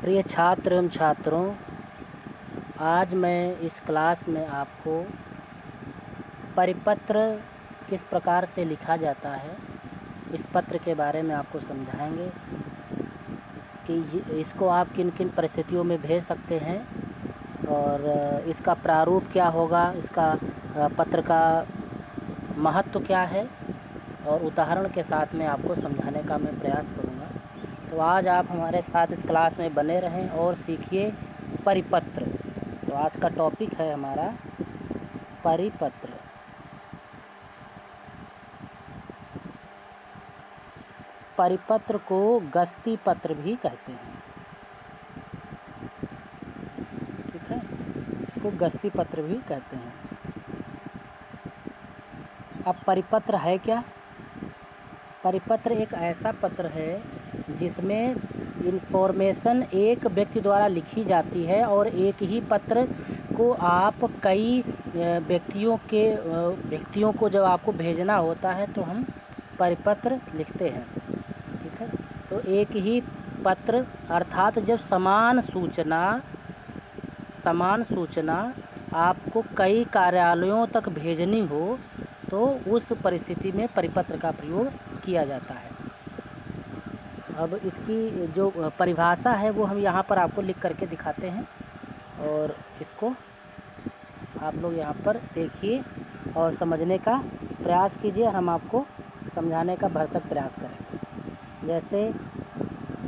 प्रिय छात्र एवं छात्रों, आज मैं इस क्लास में आपको परिपत्र किस प्रकार से लिखा जाता है इस पत्र के बारे में आपको समझाएंगे कि इसको आप किन किन परिस्थितियों में भेज सकते हैं और इसका प्रारूप क्या होगा, इसका पत्र का महत्व क्या है और उदाहरण के साथ में आपको समझाने का मैं प्रयास करूँगा। तो आज आप हमारे साथ इस क्लास में बने रहें और सीखिए परिपत्र। तो आज का टॉपिक है हमारा परिपत्र। परिपत्र को गस्ती पत्र भी कहते हैं, ठीक है, इसको गस्ती पत्र भी कहते हैं। अब परिपत्र है क्या? परिपत्र एक ऐसा पत्र है जिसमें इन्फॉर्मेशन एक व्यक्ति द्वारा लिखी जाती है और एक ही पत्र को आप कई व्यक्तियों को जब आपको भेजना होता है तो हम परिपत्र लिखते हैं, ठीक है। तो एक ही पत्र अर्थात जब समान सूचना आपको कई कार्यालयों तक भेजनी हो तो उस परिस्थिति में परिपत्र का प्रयोग किया जाता है। अब इसकी जो परिभाषा है वो हम यहाँ पर आपको लिख करके दिखाते हैं और इसको आप लोग यहाँ पर देखिए और समझने का प्रयास कीजिए। हम आपको समझाने का भरसक प्रयास करें। जैसे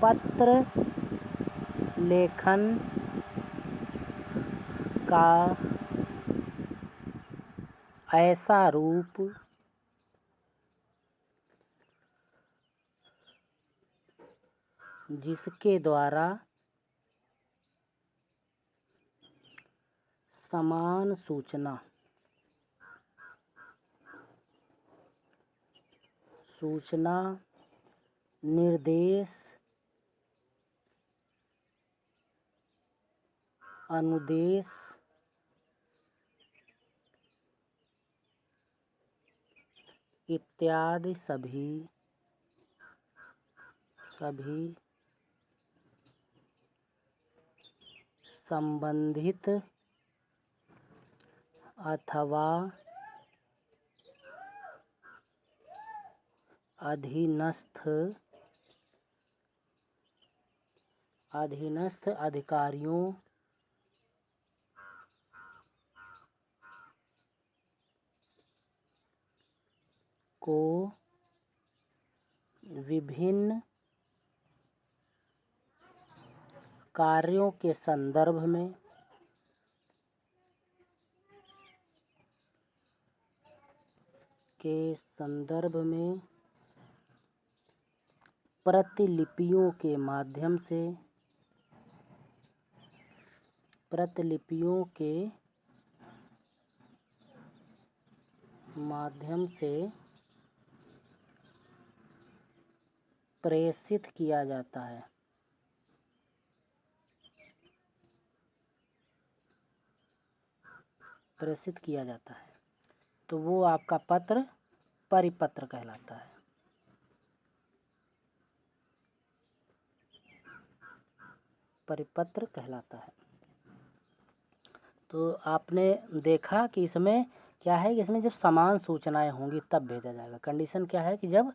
पत्र लेखन का ऐसा रूप जिसके द्वारा समान सूचना निर्देश अनुदेश इत्यादि सभी संबंधित अथवा अधीनस्थ अधिकारियों को विभिन्न कार्यों के संदर्भ में प्रतिलिपियों के माध्यम से प्रेषित किया जाता है। तो वो आपका पत्र परिपत्र कहलाता है। तो आपने देखा कि इसमें क्या है कि इसमें जब समान सूचनाएं होंगी तब भेजा जाएगा। कंडीशन क्या है कि जब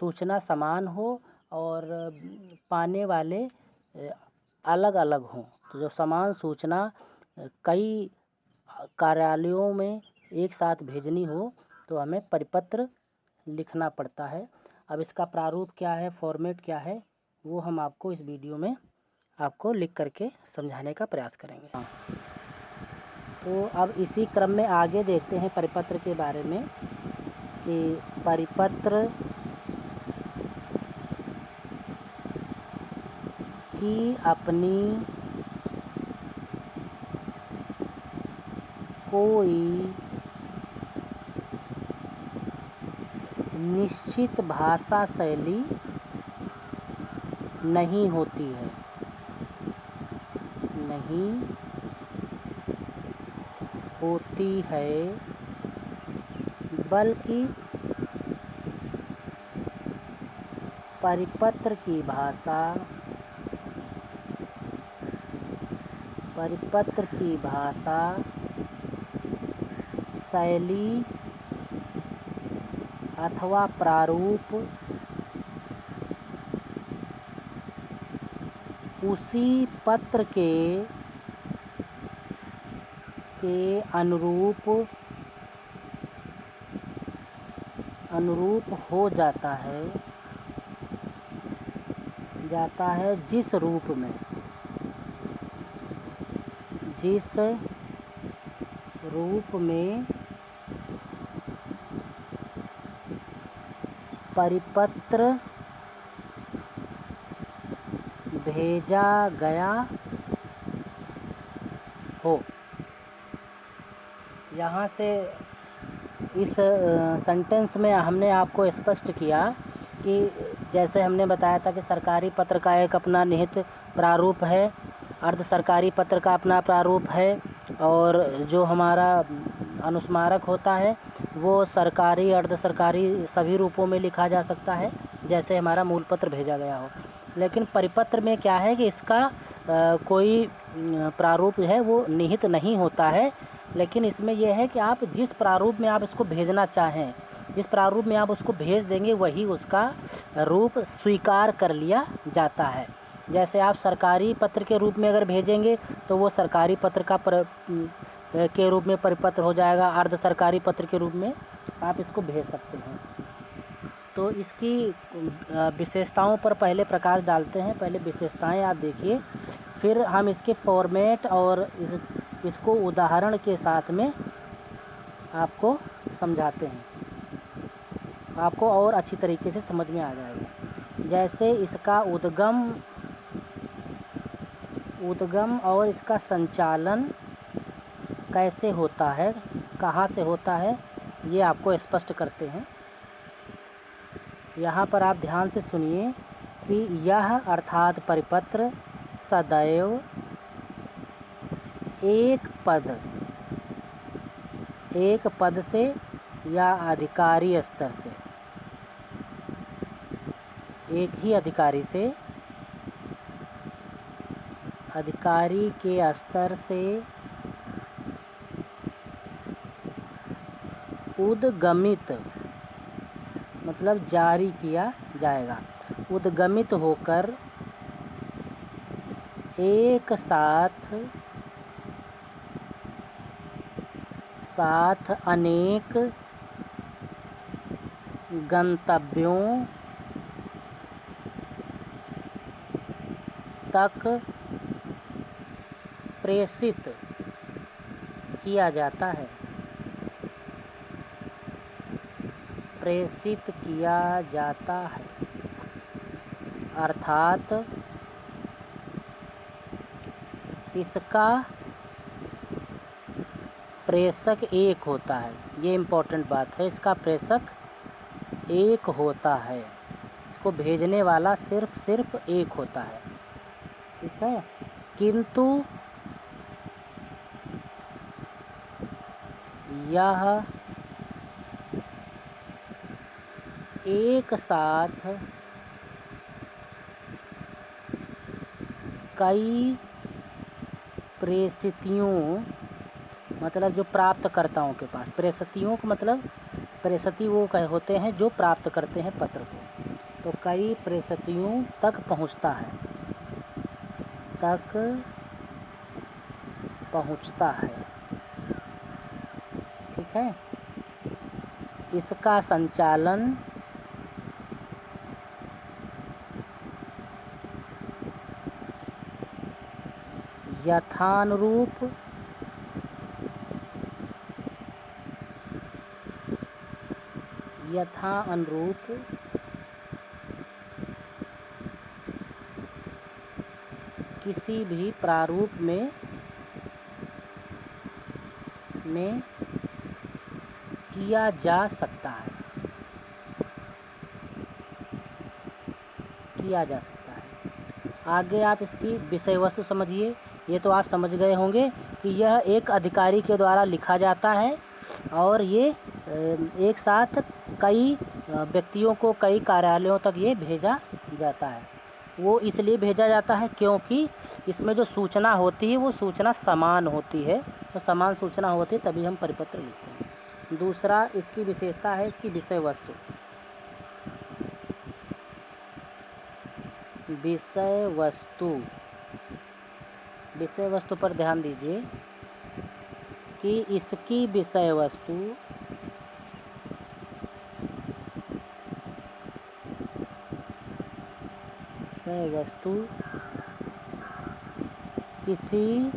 सूचना समान हो और पाने वाले अलग अलग हों। तो जब समान सूचना कई कार्यालयों में एक साथ भेजनी हो तो हमें परिपत्र लिखना पड़ता है। अब इसका प्रारूप क्या है, फॉर्मेट क्या है, वो हम आपको इस वीडियो में आपको लिख करके समझाने का प्रयास करेंगे। तो अब इसी क्रम में आगे देखते हैं परिपत्र के बारे में कि परिपत्र की अपनी कोई निश्चित भाषा शैली नहीं होती है, बल्कि परिपत्र की भाषा परिपत्र की भाषा शैली अथवा प्रारूप उसी पत्र के अनुरूप हो जाता है जिस रूप में परिपत्र भेजा गया हो। यहाँ से इस सेंटेंस में हमने आपको स्पष्ट किया कि जैसे हमने बताया था कि सरकारी पत्र का एक अपना निहित प्रारूप है, अर्ध सरकारी पत्र का अपना प्रारूप है, और जो हमारा अनुस्मारक होता है वो सरकारी अर्ध सरकारी सभी रूपों में लिखा जा सकता है जैसे हमारा मूल पत्र भेजा गया हो। लेकिन परिपत्र में क्या है कि इसका कोई प्रारूप है वो निहित नहीं होता है, लेकिन इसमें यह है कि आप जिस प्रारूप में आप इसको भेजना चाहें, जिस प्रारूप में आप उसको भेज देंगे वही उसका रूप स्वीकार कर लिया जाता है। जैसे आप सरकारी पत्र के रूप में अगर भेजेंगे तो वो सरकारी पत्र के रूप में परिपत्र हो जाएगा, अर्ध सरकारी पत्र के रूप में आप इसको भेज सकते हैं। तो इसकी विशेषताओं पर पहले प्रकाश डालते हैं। पहले विशेषताएं आप देखिए, फिर हम इसके फॉर्मेट और इसको उदाहरण के साथ में आपको समझाते हैं, आपको और अच्छी तरीके से समझ में आ जाएगा। जैसे इसका उद्गम और इसका संचालन कैसे होता है, कहाँ से होता है, ये आपको स्पष्ट करते हैं। यहाँ पर आप ध्यान से सुनिए कि यह अर्थात परिपत्र सदैव एक पद से या अधिकारी स्तर से, एक ही अधिकारी के स्तर से उद्गमित मतलब जारी किया जाएगा। उद्गमित होकर एक साथ अनेक गंतव्यों तक प्रेषित किया जाता है। अर्थात इसका प्रेषक एक होता है। ये इम्पोर्टेंट बात है, इसका प्रेषक एक होता है, इसको भेजने वाला सिर्फ एक होता है, ठीक है। किंतु यह एक साथ कई प्रेषितियों मतलब जो प्राप्तकर्ताओं के पास, प्रेषितियों का मतलब प्रेषिती वो होते हैं जो प्राप्त करते हैं पत्र को, तो कई प्रेषितियों तक पहुंचता है, ठीक है। इसका संचालन यथानुरूप किसी भी प्रारूप में किया जा सकता है, आगे आप इसकी विषय वस्तु समझिए। ये तो आप समझ गए होंगे कि यह एक अधिकारी के द्वारा लिखा जाता है और ये एक साथ कई व्यक्तियों को, कई कार्यालयों तक ये भेजा जाता है। वो इसलिए भेजा जाता है क्योंकि इसमें जो सूचना होती है वो सूचना समान होती है, तो समान सूचना होती है तभी हम परिपत्र लिखते हैं। दूसरा इसकी विशेषता है इसकी विषय वस्तु। विषय वस्तु पर ध्यान दीजिए कि इसकी विषय वस्तु किसी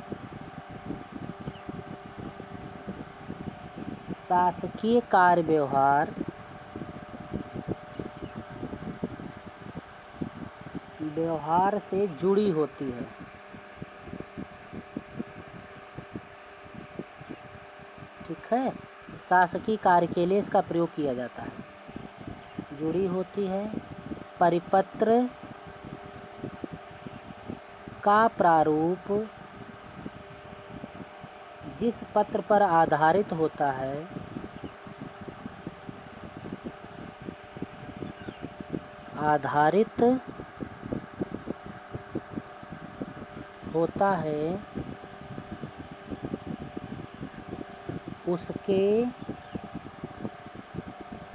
शासकीय कार्य व्यवहार से जुड़ी होती है। ठीक है, शासकीय कार्य के लिए इसका प्रयोग किया जाता है। जुड़ी होती है। परिपत्र का प्रारूप जिस पत्र पर आधारित होता है उसके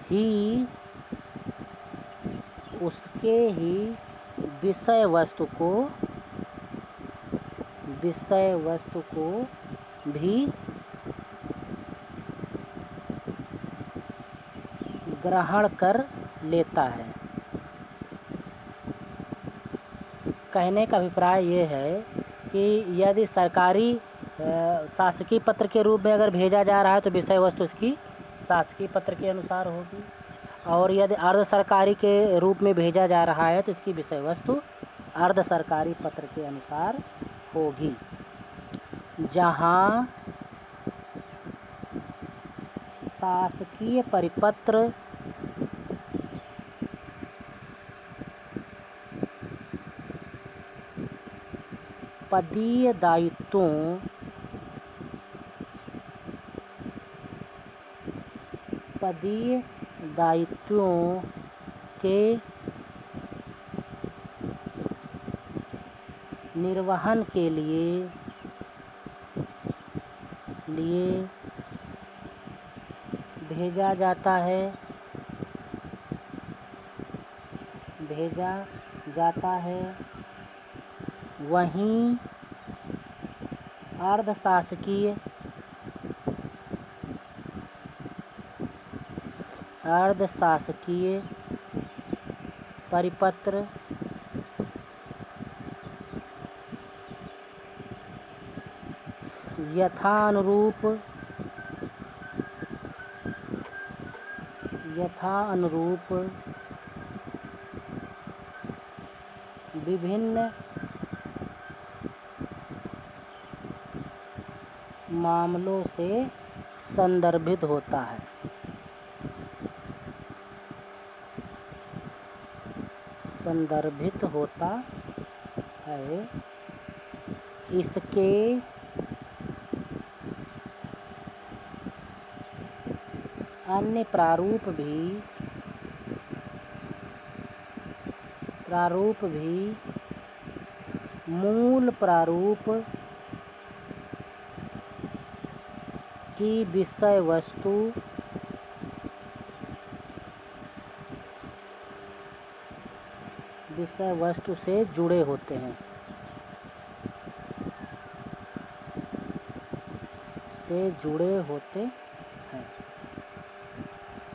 ही विषय वस्तु को भी ग्रहण कर लेता है। कहने का अभिप्राय ये है कि यदि सरकारी शासकीय पत्र के रूप में अगर भेजा जा रहा है तो विषय वस्तु इसकी शासकीय पत्र के अनुसार होगी, और यदि अर्ध सरकारी के रूप में भेजा जा रहा है तो इसकी विषय वस्तु अर्ध सरकारी पत्र के अनुसार होगी। जहाँ शासकीय परिपत्र पदीय दायित्वों के निर्वहन के लिए भेजा जाता है वहीं अर्ध शासकीय परिपत्र यथानुरूप विभिन्न मामलों से संदर्भित होता है। इसके अन्य प्रारूप भी मूल प्रारूप की विषय वस्तु से जुड़े होते हैं।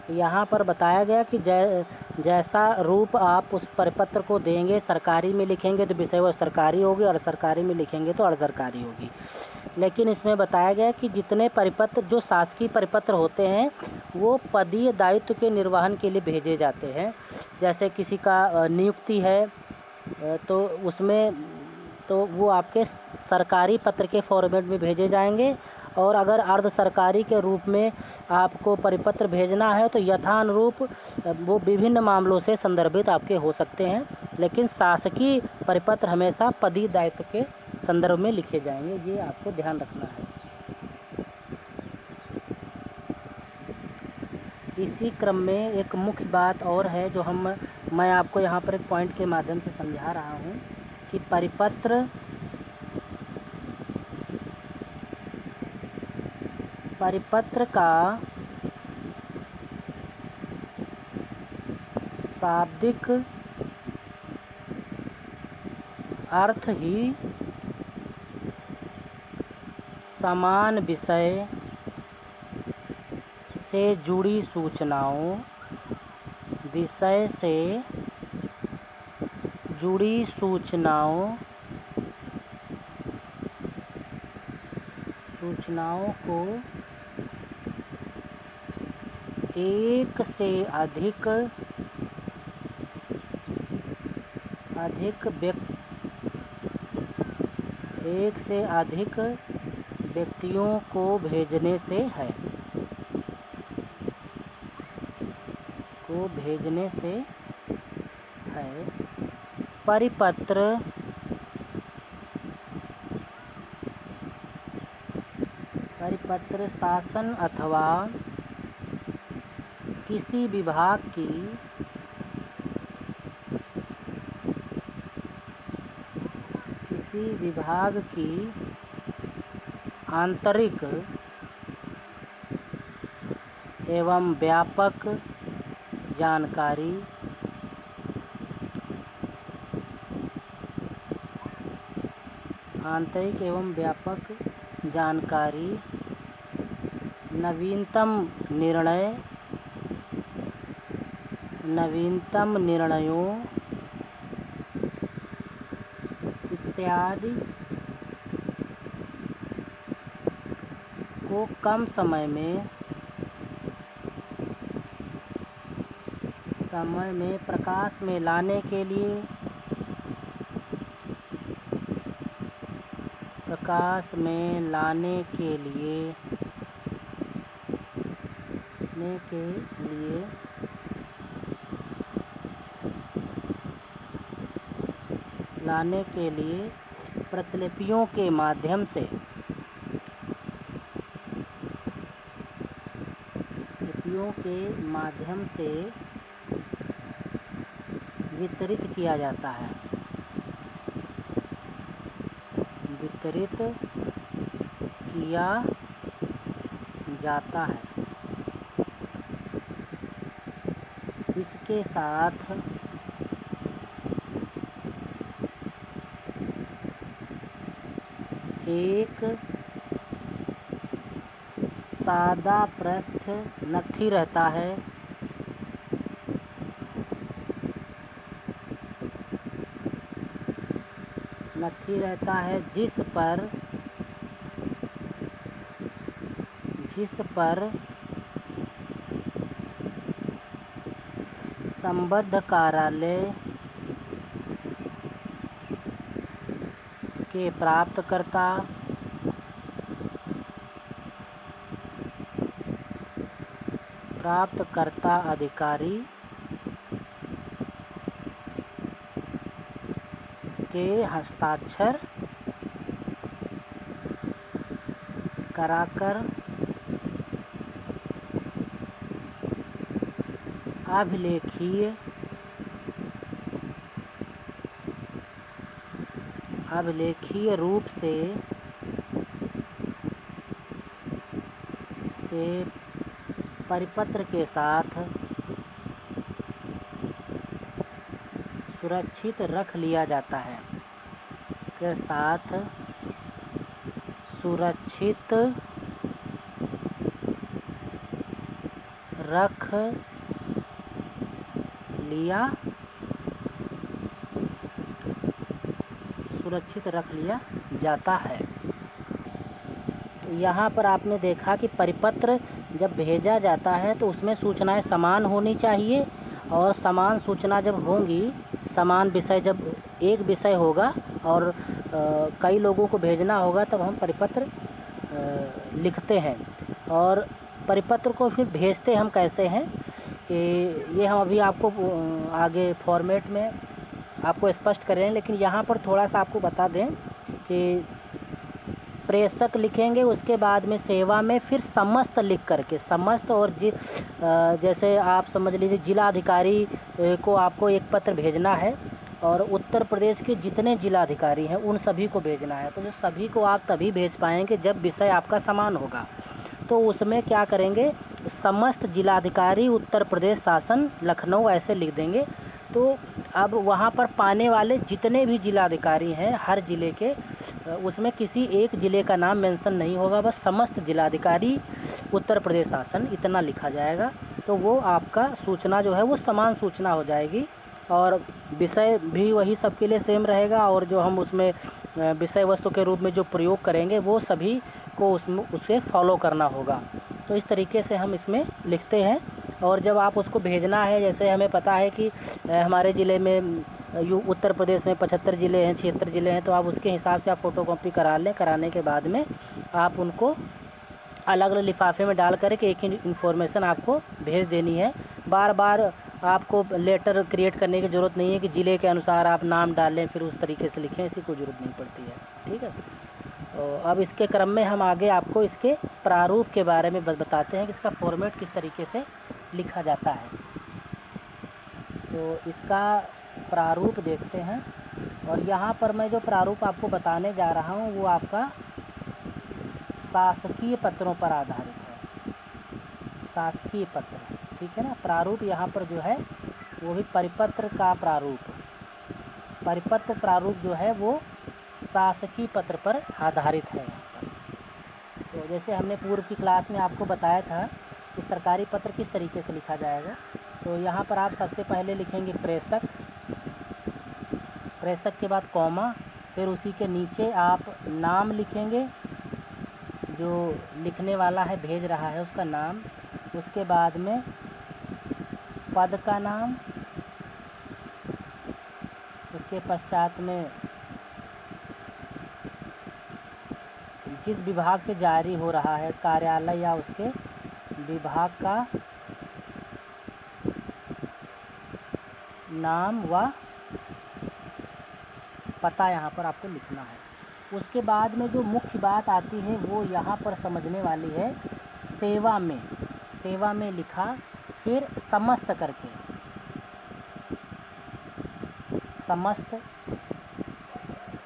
यहाँ पर बताया गया कि जैसा रूप आप उस परिपत्र को देंगे, सरकारी में लिखेंगे तो विषय वस्तु सरकारी होगी, अर्ध सरकारी में लिखेंगे तो अर्ध सरकारी होगी। लेकिन इसमें बताया गया कि जितने परिपत्र जो शासकीय परिपत्र होते हैं वो पदीय दायित्व के निर्वहन के लिए भेजे जाते हैं। जैसे किसी का नियुक्ति है तो उसमें तो वो आपके सरकारी पत्र के फॉर्मेट में भेजे जाएंगे, और अगर अर्ध सरकारी के रूप में आपको परिपत्र भेजना है तो यथानुरूप वो विभिन्न मामलों से संदर्भित आपके हो सकते हैं, लेकिन शासकीय परिपत्र हमेशा पदीय दायित्व के संदर्भ में लिखे जाएंगे। ये आपको ध्यान रखना है। इसी क्रम में एक मुख्य बात और है जो मैं आपको यहाँ पर एक पॉइंट के माध्यम से समझा रहा हूँ कि परिपत्र का शाब्दिक अर्थ ही समान विषय से जुड़ी सूचनाओं को एक से अधिक व्यक्तियों को भेजने से है। परिपत्र शासन अथवा किसी विभाग की आंतरिक एवं व्यापक जानकारी नवीनतम निर्णयों इत्यादि को कम समय में प्रकाश में लाने के लिए प्रतिलिपियों के माध्यम से वितरित किया जाता है। इसके साथ एक सादा पृष्ठ नथी रहता है जिस पर संबद्ध कार्यालय के प्राप्तकर्ता अधिकारी के हस्ताक्षर कराकर अभिलेखीय रूप से परिपत्र के साथ सुरक्षित रख लिया जाता है। सुरक्षित रख लिया जाता है। तो यहाँ पर आपने देखा कि परिपत्र जब भेजा जाता है तो उसमें सूचनाएं समान होनी चाहिए, और समान सूचना जब होंगी, समान विषय जब एक विषय होगा और कई लोगों को भेजना होगा, तब हम परिपत्र लिखते हैं। और परिपत्र को फिर भेजते हम कैसे हैं कि ये हम अभी आपको आगे फॉर्मेट में आपको स्पष्ट करें, लेकिन यहाँ पर थोड़ा सा आपको बता दें कि प्रेषक लिखेंगे, उसके बाद में सेवा में फिर समस्त लिख करके, समस्त और जैसे आप समझ लीजिए जिलाधिकारी को आपको एक पत्र भेजना है और उत्तर प्रदेश के जितने जिलाधिकारी हैं उन सभी को भेजना है। तो जो सभी को आप तभी भेज पाएंगे जब विषय आपका समान होगा। तो उसमें क्या करेंगे, समस्त जिलाधिकारी उत्तर प्रदेश शासन लखनऊ ऐसे लिख देंगे। तो अब वहाँ पर पाने वाले जितने भी जिलाधिकारी हैं हर ज़िले के, उसमें किसी एक ज़िले का नाम मेंशन नहीं होगा, बस समस्त जिलाधिकारी उत्तर प्रदेश शासन इतना लिखा जाएगा। तो वो आपका सूचना जो है वो समान सूचना हो जाएगी और विषय भी वही सबके लिए सेम रहेगा और जो हम उसमें विषय वस्तु के रूप में जो प्रयोग करेंगे वो सभी को उसे फॉलो करना होगा। तो इस तरीके से हम इसमें लिखते हैं। और जब आप उसको भेजना है, जैसे हमें पता है कि हमारे ज़िले में उत्तर प्रदेश में 75 ज़िले हैं, 76 ज़िले हैं, तो आप उसके हिसाब से आप फ़ोटोकॉपी करा लें। कराने के बाद में आप उनको अलग अलग लिफाफे में डाल कर के एक ही इन्फॉर्मेशन आपको भेज देनी है। बार बार आपको लेटर क्रिएट करने की ज़रूरत नहीं है कि ज़िले के अनुसार आप नाम डालें फिर उस तरीके से लिखें, ऐसी कोई ज़रूरत नहीं पड़ती है। ठीक है। तो अब इसके क्रम में हम आगे आपको इसके प्रारूप के बारे में बताते हैं कि इसका फॉर्मेट किस तरीके से लिखा जाता है। तो इसका प्रारूप देखते हैं और यहाँ पर मैं जो प्रारूप आपको बताने जा रहा हूँ वो आपका शासकीय पत्रों पर आधारित है। शासकीय पत्र, ठीक है ना। प्रारूप यहाँ पर जो है वो भी परिपत्र का प्रारूप, परिपत्र प्रारूप जो है वो शासकीय पत्र पर आधारित है। तो जैसे हमने पूर्व की क्लास में आपको बताया था कि सरकारी पत्र किस तरीके से लिखा जाएगा। तो यहाँ पर आप सबसे पहले लिखेंगे प्रेषक, प्रेषक के बाद कॉमा, फिर उसी के नीचे आप नाम लिखेंगे, जो लिखने वाला है भेज रहा है उसका नाम, उसके बाद में पद का नाम, उसके पश्चात में जिस विभाग से जारी हो रहा है कार्यालय या उसके विभाग का नाम व पता यहाँ पर आपको लिखना है। उसके बाद में जो मुख्य बात आती है वो यहाँ पर समझने वाली है, सेवा में, सेवा में लिखा, फिर समस्त करके,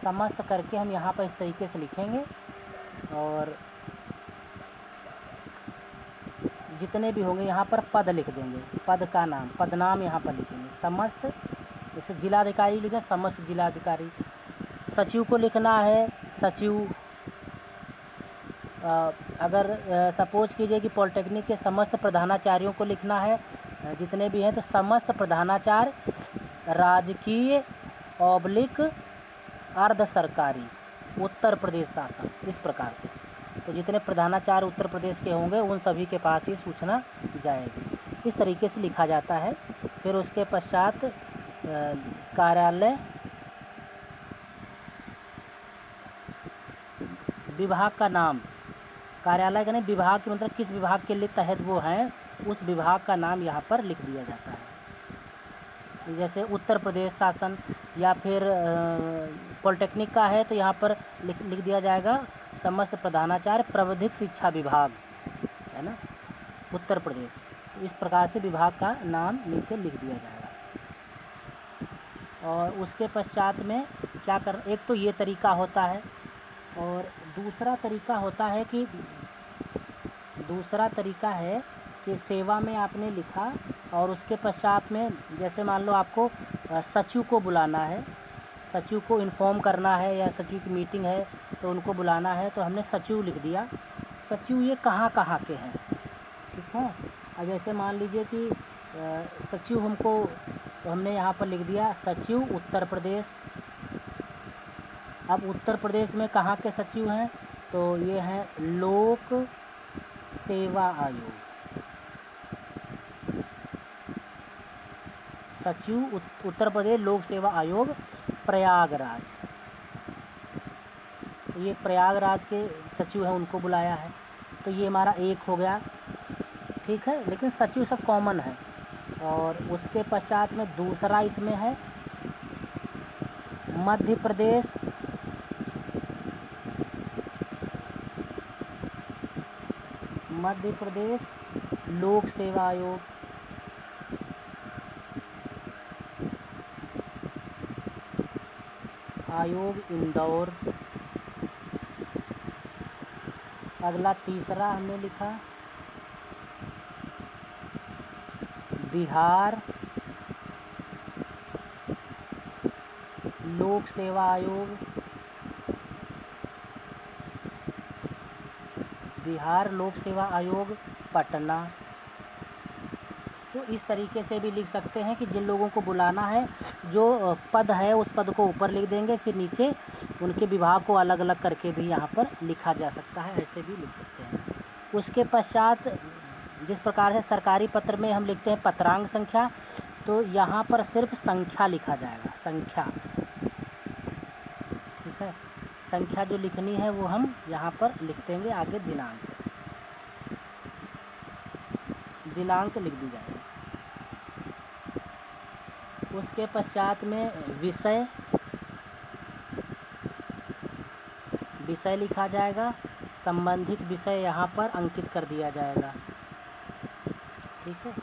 समस्त करके हम यहाँ पर इस तरीके से लिखेंगे और जितने भी होंगे यहाँ पर पद लिख देंगे, पद का नाम, पदनाम यहाँ पर लिखेंगे। समस्त, जैसे जिलाधिकारी लिखें समस्त जिलाधिकारी, सचिव को लिखना है सचिव, अगर सपोज कीजिए कि पॉलिटेक्निक के समस्त प्रधानाचार्यों को लिखना है, जितने भी हैं, तो समस्त प्रधानाचार्य राजकीय ऑब्लिक अर्ध सरकारी उत्तर प्रदेश शासन, इस प्रकार से। तो जितने प्रधानाचार्य उत्तर प्रदेश के होंगे उन सभी के पास ही सूचना जाएगी। इस तरीके से लिखा जाता है। फिर उसके पश्चात कार्यालय, विभाग का नाम, कार्यालय का नहीं, विभाग के मतलब किस विभाग के लिए तहत वो हैं उस विभाग का नाम यहाँ पर लिख दिया जाता है। जैसे उत्तर प्रदेश शासन या फिर पॉलिटेक्निक का है तो यहाँ पर लिख दिया जाएगा समस्त प्रधानाचार्य प्रबंधिक शिक्षा विभाग, है ना, उत्तर प्रदेश। तो इस प्रकार से विभाग का नाम नीचे लिख दिया जाएगा। और उसके पश्चात में क्या कर, एक तो ये तरीका होता है और दूसरा तरीका है कि सेवा में आपने लिखा और उसके पश्चात में जैसे मान लो आपको सचिव को बुलाना है, सचिव को इन्फॉर्म करना है या सचिव की मीटिंग है तो उनको बुलाना है, तो हमने सचिव लिख दिया। सचिव ये कहाँ कहाँ के हैं, ठीक है। अब जैसे मान लीजिए कि सचिव हमको, तो हमने यहाँ पर लिख दिया सचिव उत्तर प्रदेश। अब उत्तर प्रदेश में कहाँ के सचिव हैं, तो ये हैं लोक सेवा आयोग, सचिव उत्तर प्रदेश लोक सेवा आयोग प्रयागराज। तो ये प्रयागराज के सचिव हैं, उनको बुलाया है। तो ये हमारा एक हो गया, ठीक है, लेकिन सचिव सब कॉमन है। और उसके पश्चात में दूसरा इसमें है मध्य प्रदेश मध्य प्रदेश लोक सेवा आयोग, इंदौर। अगला तीसरा हमने लिखा बिहार लोक सेवा आयोग, बिहार लोक सेवा आयोग पटना। तो इस तरीके से भी लिख सकते हैं कि जिन लोगों को बुलाना है, जो पद है उस पद को ऊपर लिख देंगे, फिर नीचे उनके विभाग को अलग अलग करके भी यहाँ पर लिखा जा सकता है, ऐसे भी लिख सकते हैं। उसके पश्चात जिस प्रकार से सरकारी पत्र में हम लिखते हैं पत्रांक संख्या, तो यहाँ पर सिर्फ संख्या लिखा जाएगा, संख्या। ठीक है, संख्या जो लिखनी है वो हम यहाँ पर लिख देंगे, आगे दिनांक लिख दी जाएगी। उसके पश्चात में विषय लिखा जाएगा, संबंधित विषय यहाँ पर अंकित कर दिया जाएगा। ठीक है,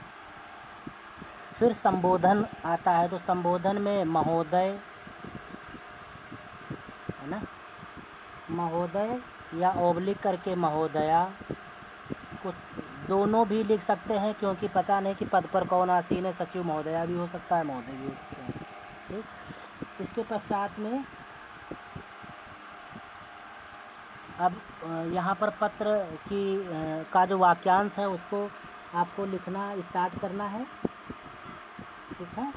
फिर संबोधन आता है, तो संबोधन में महोदय, है ना, महोदय या ओब्लिक करके महोदया, कुछ दोनों भी लिख सकते हैं, क्योंकि पता नहीं कि पद पर कौन आसीन है, सचिव महोदया भी हो सकता है, महोदय भी हो सकते हैं। ठीक, इसके पश्चात में अब यहाँ पर पत्र की का जो वाक्यांश है उसको आपको लिखना स्टार्ट करना है। ठीक है,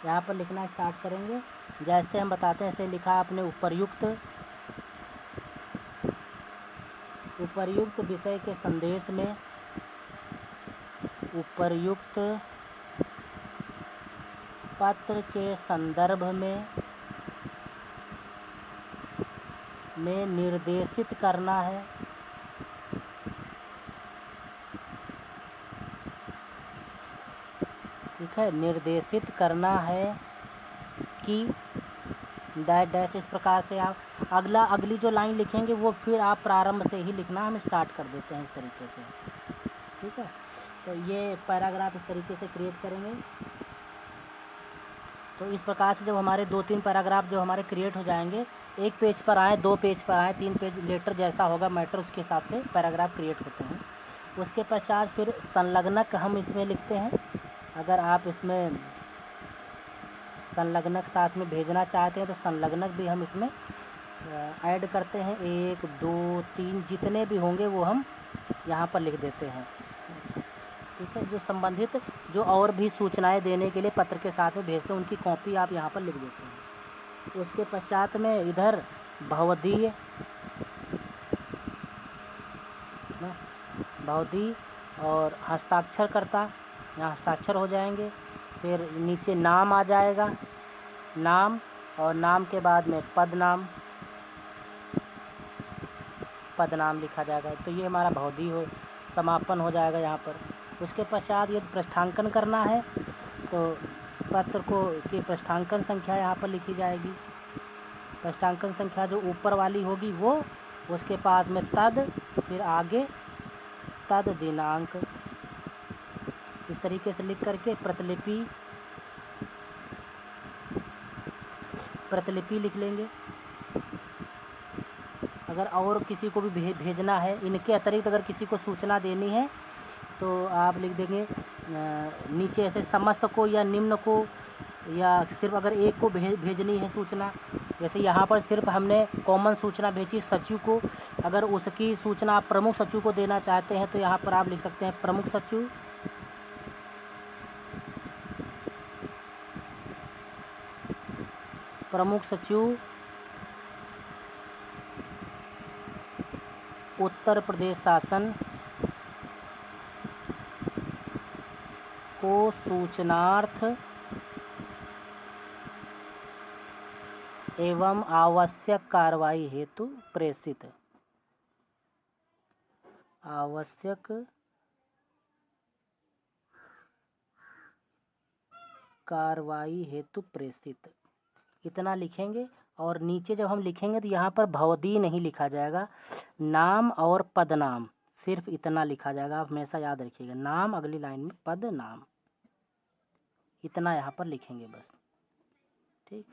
यहाँ पर लिखना स्टार्ट करेंगे, जैसे हम बताते हैं ऐसे लिखा आपने। उपर्युक्त विषय के संदेश में, उपर्युक्त पत्र के संदर्भ में निर्देशित करना है। ठीक है, निर्देशित करना है कि डैश इस प्रकार से आप अगली जो लाइन लिखेंगे वो फिर आप प्रारंभ से ही लिखना, हम स्टार्ट कर देते हैं इस तरीके से। ठीक है, तो ये पैराग्राफ इस तरीके से क्रिएट करेंगे। तो इस प्रकार से जब हमारे 2-3 पैराग्राफ जो हमारे क्रिएट हो जाएंगे, 1 पेज पर आए, 2 पेज पर आए, 3 पेज, लेटर जैसा होगा मैटर उसके हिसाब से पैराग्राफ क्रिएट होते हैं। उसके पश्चात फिर संलग्नक हम इसमें लिखते हैं। अगर आप इसमें संलग्नक साथ में भेजना चाहते हैं तो संलग्नक भी हम इसमें ऐड करते हैं। 1, 2, 3 जितने भी होंगे वो हम यहाँ पर लिख देते हैं। ठीक है, जो संबंधित जो और भी सूचनाएं देने के लिए पत्र के साथ में भेजते हैं उनकी कॉपी आप यहाँ पर लिख देते हैं। उसके पश्चात में इधर भवदीय और हस्ताक्षरकर्ता, यहाँ हस्ताक्षर हो जाएंगे। फिर नीचे नाम आ जाएगा, नाम, और नाम के बाद में पद नाम लिखा जाएगा। तो ये हमारा भवदीय समापन हो जाएगा यहाँ पर। उसके पश्चात यदि पृष्ठांकन करना है तो पत्र को की पृष्ठांकन संख्या यहाँ पर लिखी जाएगी। पृष्ठांकन संख्या जो ऊपर वाली होगी वो, उसके पास में तद, फिर आगे तद दिनांक, इस तरीके से लिख करके प्रतिलिपि लिख लेंगे। अगर और किसी को भी भेजना है, इनके अतिरिक्त अगर किसी को सूचना देनी है तो आप लिख देंगे नीचे ऐसे समस्त को या निम्न को, या सिर्फ अगर एक को भेजनी है सूचना। जैसे यहाँ पर सिर्फ हमने कॉमन सूचना भेजी सचिव को, अगर उसकी सूचना आप प्रमुख सचिव को देना चाहते हैं तो यहाँ पर आप लिख सकते हैं प्रमुख सचिव। उत्तर प्रदेश शासन को सूचनार्थ एवं आवश्यक कार्रवाई हेतु प्रेषित। आवश्यक कार्रवाई हेतु प्रेषित, इतना लिखेंगे। और नीचे जब हम लिखेंगे तो यहाँ पर भवदीय नहीं लिखा जाएगा, नाम और पदनाम सिर्फ इतना लिखा जाएगा। आप हमेशा याद रखिएगा, नाम अगली लाइन में पद नाम, इतना यहाँ पर लिखेंगे बस, ठीक।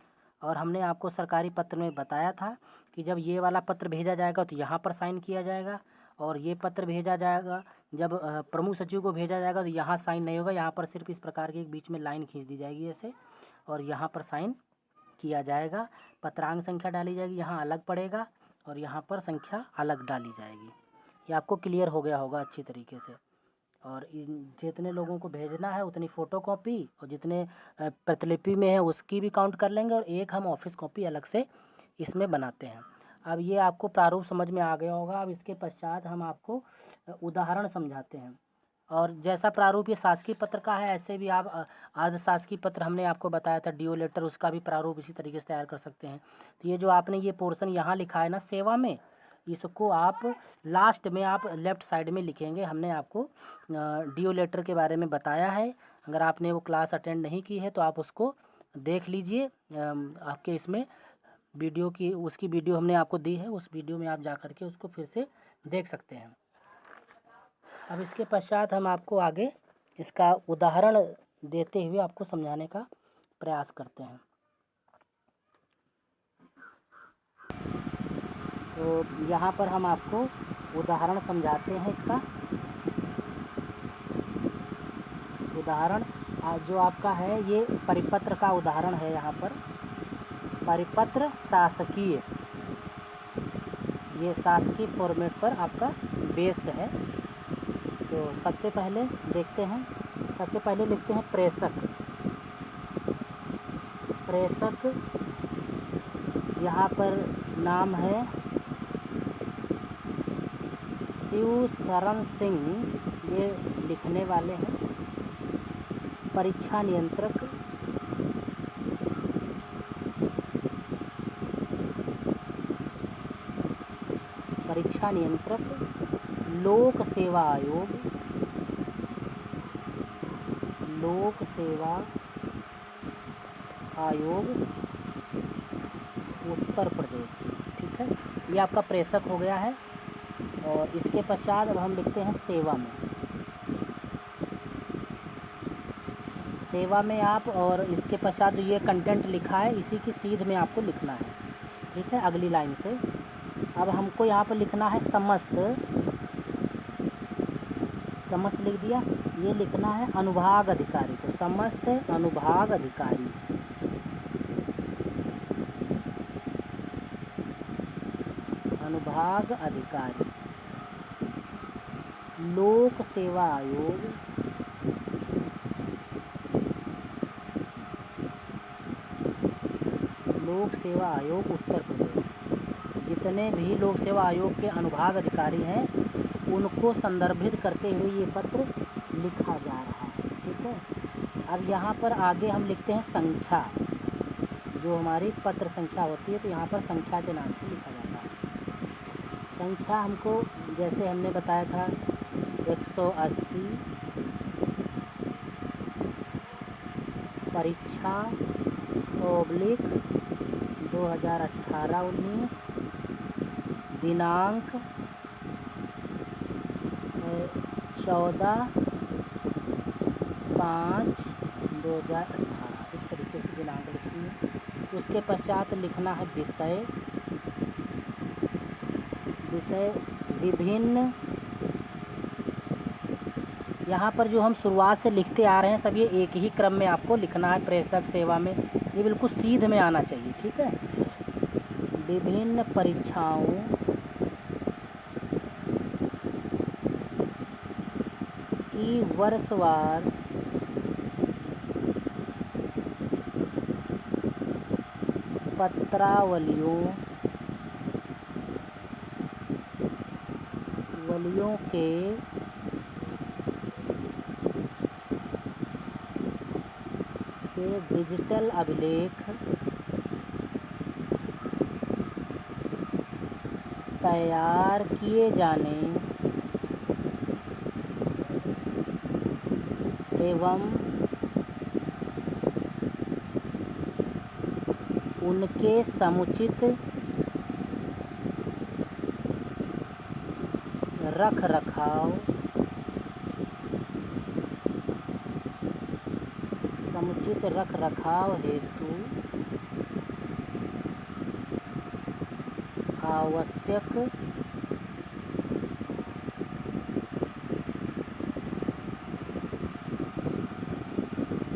और हमने आपको सरकारी पत्र में बताया था कि जब ये वाला पत्र भेजा जाएगा तो यहाँ पर साइन किया जाएगा, और ये पत्र भेजा जाएगा जब प्रमुख सचिव को भेजा जाएगा तो यहाँ साइन नहीं होगा, यहाँ पर सिर्फ इस प्रकार की एक बीच में लाइन खींच दी जाएगी ऐसे, और यहाँ पर साइन किया जाएगा। पत्रांक संख्या डाली जाएगी, यहाँ अलग पड़ेगा, और यहाँ पर संख्या अलग डाली जाएगी। ये आपको क्लियर हो गया होगा अच्छी तरीके से। और जितने लोगों को भेजना है उतनी फ़ोटोकॉपी, और जितने प्रतिलिपि में है उसकी भी काउंट कर लेंगे, और एक हम ऑफिस कॉपी अलग से इसमें बनाते हैं। अब ये आपको प्रारूप समझ में आ गया होगा। अब इसके पश्चात हम आपको उदाहरण समझाते हैं। और जैसा प्रारूप ये शासकीय पत्र का है, ऐसे भी आप अर्ध शासकीय पत्र हमने आपको बताया था डीओ लेटर, उसका भी प्रारूप इसी तरीके से तैयार कर सकते हैं। तो ये जो आपने ये पोर्शन यहाँ लिखा है ना सेवा में, इसको आप लास्ट में आप लेफ़्ट साइड में लिखेंगे। हमने आपको डीओ लेटर के बारे में बताया है, अगर आपने वो क्लास अटेंड नहीं की है तो आप उसको देख लीजिए। आपके इसमें वीडियो की उसकी वीडियो हमने आपको दी है, उस वीडियो में आप जा कर के उसको फिर से देख सकते हैं। अब इसके पश्चात हम आपको आगे इसका उदाहरण देते हुए आपको समझाने का प्रयास करते हैं। तो यहाँ पर हम आपको उदाहरण समझाते हैं। इसका उदाहरण जो आपका है ये परिपत्र का उदाहरण है। यहाँ पर परिपत्र शासकीय, ये शासकीय फॉर्मेट पर आपका बेस्ड है। तो सबसे पहले देखते हैं, सबसे पहले लिखते हैं प्रेषक। प्रेषक यहाँ पर नाम है शिव शरण सिंह, ये लिखने वाले हैं। परीक्षा नियंत्रक, परीक्षा नियंत्रक लोक सेवा आयोग, लोक सेवा आयोग उत्तर प्रदेश, ठीक है। ये आपका प्रेषक हो गया है। और इसके पश्चात अब हम लिखते हैं सेवा में। सेवा में आप, और इसके पश्चात जो ये कंटेंट लिखा है इसी की सीध में आपको लिखना है, ठीक है, अगली लाइन से। अब हमको यहाँ पर लिखना है समस्त, समस्त लिख दिया। ये लिखना है अनुभाग अधिकारी को, समस्त अनुभाग अधिकारी, अनुभाग अधिकारी लोक सेवा आयोग, लोक सेवा आयोग उत्तर प्रदेश। जितने भी लोक सेवा आयोग के अनुभाग अधिकारी हैं उनको संदर्भित करते हुए ये पत्र लिखा जा रहा है, ठीक है। अब यहाँ पर आगे हम लिखते हैं संख्या, जो हमारी पत्र संख्या होती है, तो यहाँ पर संख्या के नाम से लिखा जाता है। संख्या हमको जैसे हमने बताया था 180, परीक्षा ओब्लिक 2018-19, दिनांक 14/5/2018, इस तरीके से दिनांक लिखनी है। उसके पश्चात लिखना है विषय, विषय विभिन्न। यहाँ पर जो हम शुरुआत से लिखते आ रहे हैं सब ये एक ही क्रम में आपको लिखना है। प्रेषक सेवा में ये बिल्कुल सीध में आना चाहिए, ठीक है। विभिन्न परीक्षाओं की वर्षवार पत्रावलियों के डिजिटल अभिलेख तैयार किए जाने एवं उनके समुचित रख रखाव, समुचित रख रखाव हेतु आवश्यक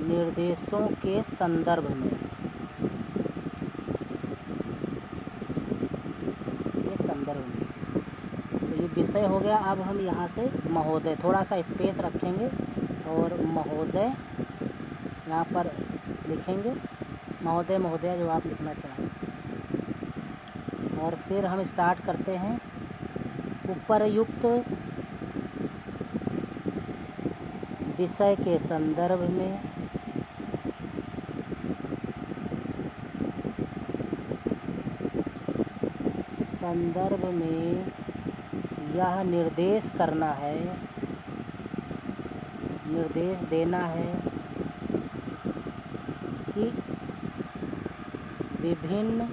निर्देशों के संदर्भ में तो ये विषय हो गया। अब हम यहाँ से महोदय, थोड़ा सा स्पेस रखेंगे और महोदय यहाँ पर लिखेंगे, महोदय महोदया जो आप लिखना चाहें। और फिर हम स्टार्ट करते हैं। उपरयुक्त विषय के संदर्भ में यह निर्देश करना है, निर्देश देना है कि विभिन्न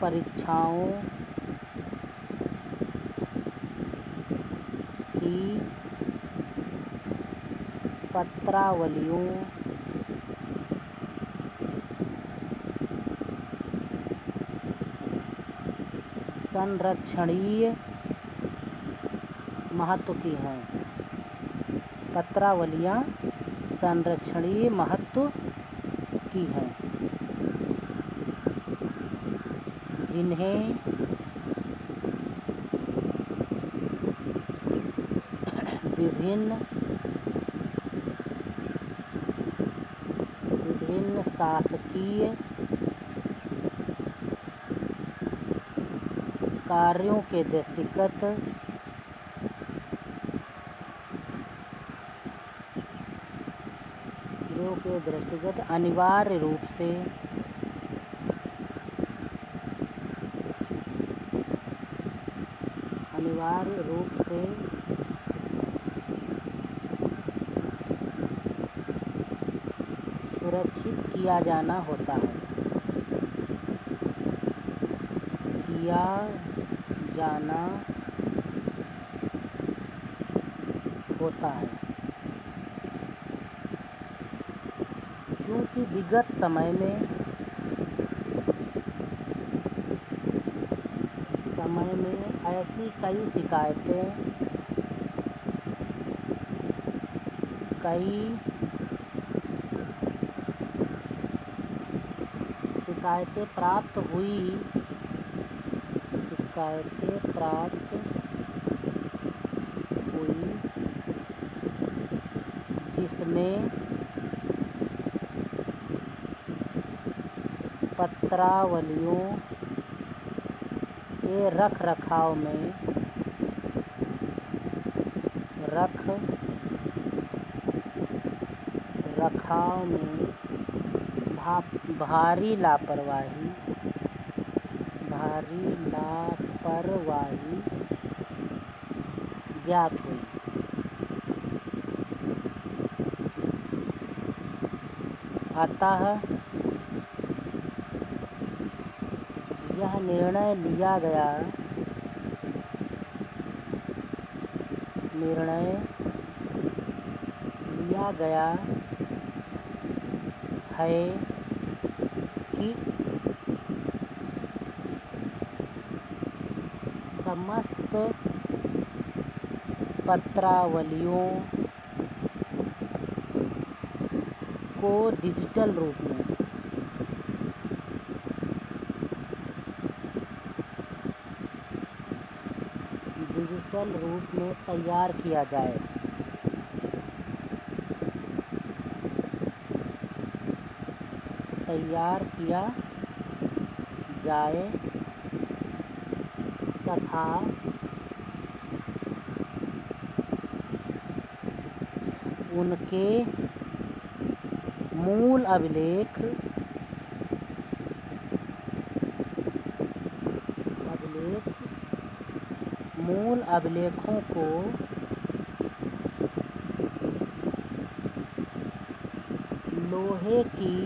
परीक्षाओं की पत्रावलियों संरक्षणीय महत्व की हैं। पत्रावलियाँ संरक्षणीय महत्व की हैं, जिन्हें विभिन्न शासकीय कार्यों के दृष्टिगत अनिवार्य रूप से सुरक्षित किया जाना होता है, क्योंकि विगत समय में ऐसी कई शिकायतें प्राप्त हुई, जिसमें पत्रावलियों के रख रखाव में भारी लापरवाही ज्ञात हुई। अतः यह निर्णय लिया गया है कि समस्त पत्रावलियों को डिजिटल रूप में तैयार किया जाए। तथा उनके मूल अभिलेखों को लोहे की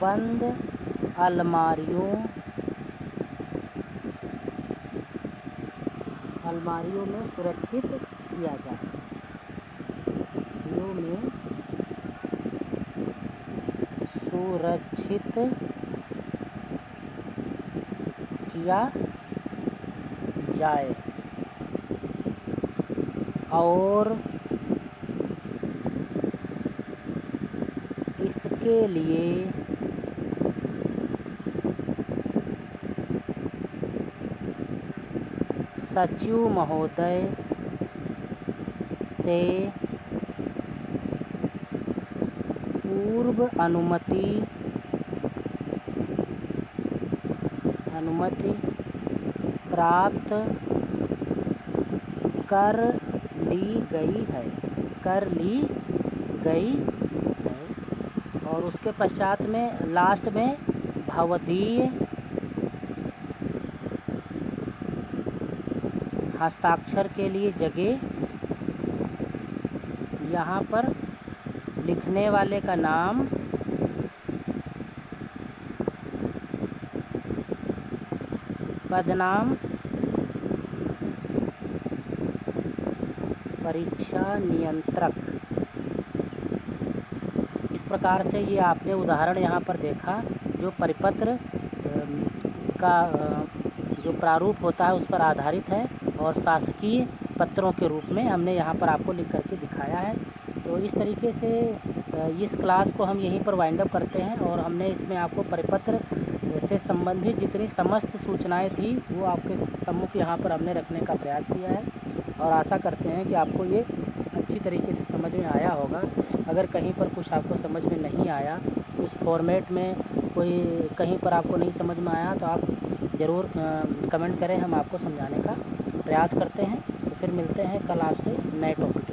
बंद अलमारियों में सुरक्षित किया जाए। अलमारियों में सुरक्षित किया जाए और इसके लिए सचिव महोदय से पूर्व अनुमति प्राप्त कर ली गई है और उसके पश्चात में लास्ट में भवदीय हस्ताक्षर के लिए जगह, यहाँ पर लिखने वाले का नाम, पदनाम, परीक्षा नियंत्रक। इस प्रकार से ये आपने उदाहरण यहाँ पर देखा जो परिपत्र का जो प्रारूप होता है उस पर आधारित है और शासकीय पत्रों के रूप में हमने यहाँ पर आपको लिख करके दिखाया है। तो इस तरीके से इस क्लास को हम यहीं पर वाइंड अप करते हैं और हमने इसमें आपको परिपत्र से संबंधित जितनी समस्त सूचनाएं थी वो आपके सम्मुख यहाँ पर हमने रखने का प्रयास किया है और आशा करते हैं कि आपको ये अच्छी तरीके से समझ में आया होगा। अगर कहीं पर कुछ आपको समझ में नहीं आया, उस फॉर्मेट में कोई कहीं पर आपको नहीं समझ में आया तो आप ज़रूर कमेंट करें, हम आपको समझाने का प्रयास करते हैं। तो फिर मिलते हैं कल आपसे नए टॉपिक।